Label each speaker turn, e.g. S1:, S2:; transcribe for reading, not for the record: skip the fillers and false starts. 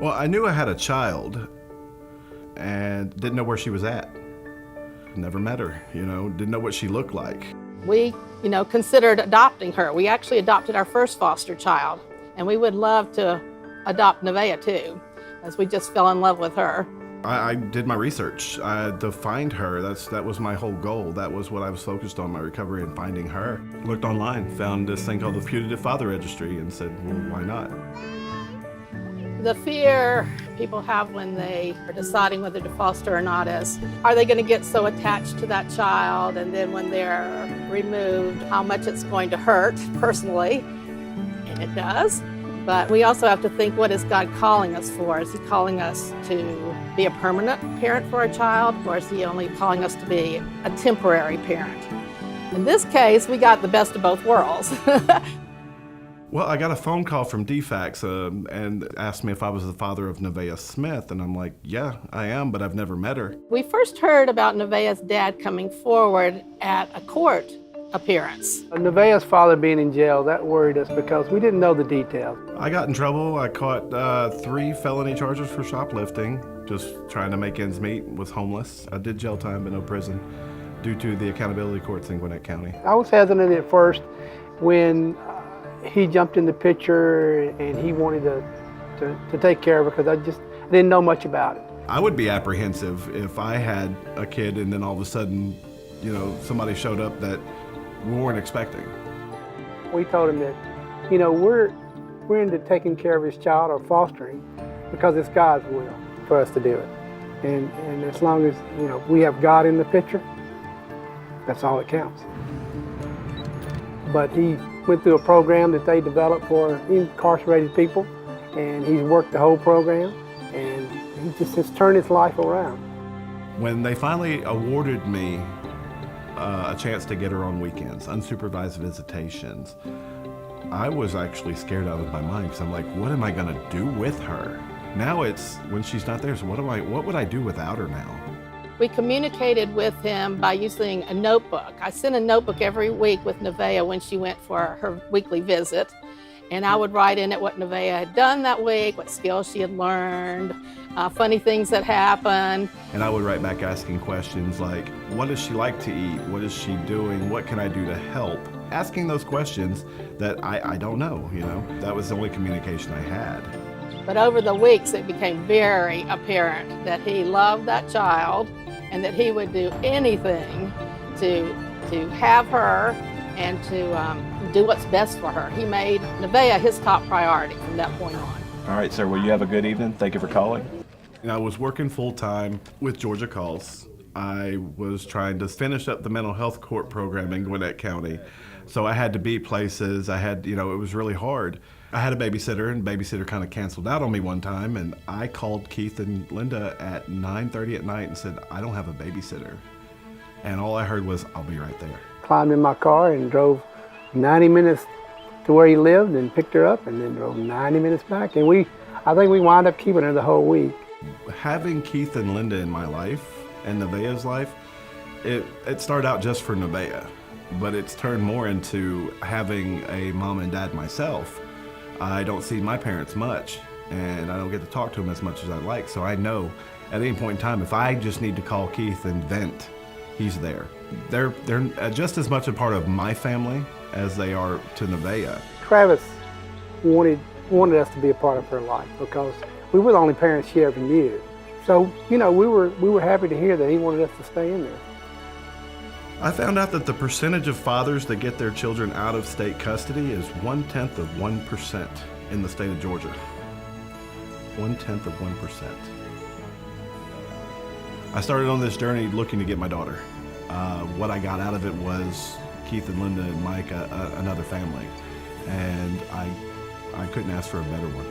S1: Well, I knew I had a child and didn't know where she was at. Never met her, didn't know what she looked like.
S2: We, considered adopting her. We actually adopted our first foster child, and we would love to adopt Nevaeh too, as we just fell in love with her.
S1: I did my research to find her. That was my whole goal. That was what I was focused on, my recovery and finding her. Looked online, found this thing called the Putative Father Registry, and said, well, why not?
S2: The fear people have when they are deciding whether to foster or not is, are they going to get so attached to that child, and then when they're removed, how much it's going to hurt personally, and it does. But we also have to think, what is God calling us for? Is he calling us to be a permanent parent for a child, or is he only calling us to be a temporary parent? In this case, we got the best of both worlds.
S1: Well, I got a phone call from DFACS and asked me if I was the father of Nevaeh Smith, and I'm like, yeah, I am, but I've never met her.
S2: We first heard about Nevaeh's dad coming forward at a court appearance.
S3: Nevaeh's father being in jail, that worried us because we didn't know the details.
S1: I got in trouble. I caught 3 felony charges for shoplifting, just trying to make ends meet, was homeless. I did jail time but no prison due to the accountability courts in Gwinnett County.
S3: I was hesitant at first when he jumped in the picture and he wanted to take care of her because I didn't know much about it.
S1: I would be apprehensive if I had a kid and then all of a sudden, somebody showed up that we weren't expecting.
S3: We told him that, we're into taking care of his child or fostering because it's God's will for us to do it. And as long as, we have God in the picture, that's all that counts. But he went through a program that they developed for incarcerated people, and he's worked the whole program, and he just has turned his life around.
S1: When they finally awarded me a chance to get her on weekends, unsupervised visitations, I was actually scared out of my mind because I'm like, what am I going to do with her? Now it's when she's not there, so what would I do without her now?
S2: We communicated with him by using a notebook. I sent a notebook every week with Nevaeh when she went for her weekly visit. And I would write in it what Nevaeh had done that week, what skills she had learned, funny things that happened.
S1: And I would write back asking questions like, what does she like to eat? What is she doing? What can I do to help? Asking those questions that I don't know, That was the only communication I had.
S2: But over the weeks, it became very apparent that he loved that child and that he would do anything to have her and to do what's best for her. He made Nevaeh his top priority from that point on.
S4: All right, sir, well, you have a good evening. Thank you for calling.
S1: I was working full-time with Georgia Calls. I was trying to finish up the mental health court program in Gwinnett County. So I had to be places. I had, it was really hard. I had a babysitter, and the babysitter kind of canceled out on me one time, and I called Keith and Linda at 9:30 at night and said, I don't have a babysitter. And all I heard was, I'll be right there.
S3: Climbed in my car and drove 90 minutes to where he lived and picked her up, and then drove 90 minutes back. And I think we wound up keeping her the whole week.
S1: Having Keith and Linda in my life and Nevaeh's life, it started out just for Nevaeh, but it's turned more into having a mom and dad myself. I don't see my parents much, and I don't get to talk to them as much as I'd like, so I know at any point in time, if I just need to call Keith and vent, he's there. They're just as much a part of my family as they are to Nevaeh.
S3: Travis wanted us to be a part of her life because we were the only parents she ever knew. So, we were happy to hear that he wanted us to stay in there.
S1: I found out that the percentage of fathers that get their children out of state custody is 0.1% in the state of Georgia. 0.1%. I started on this journey looking to get my daughter. What I got out of it was Keith and Linda and Mike, another family. And I couldn't ask for a better one.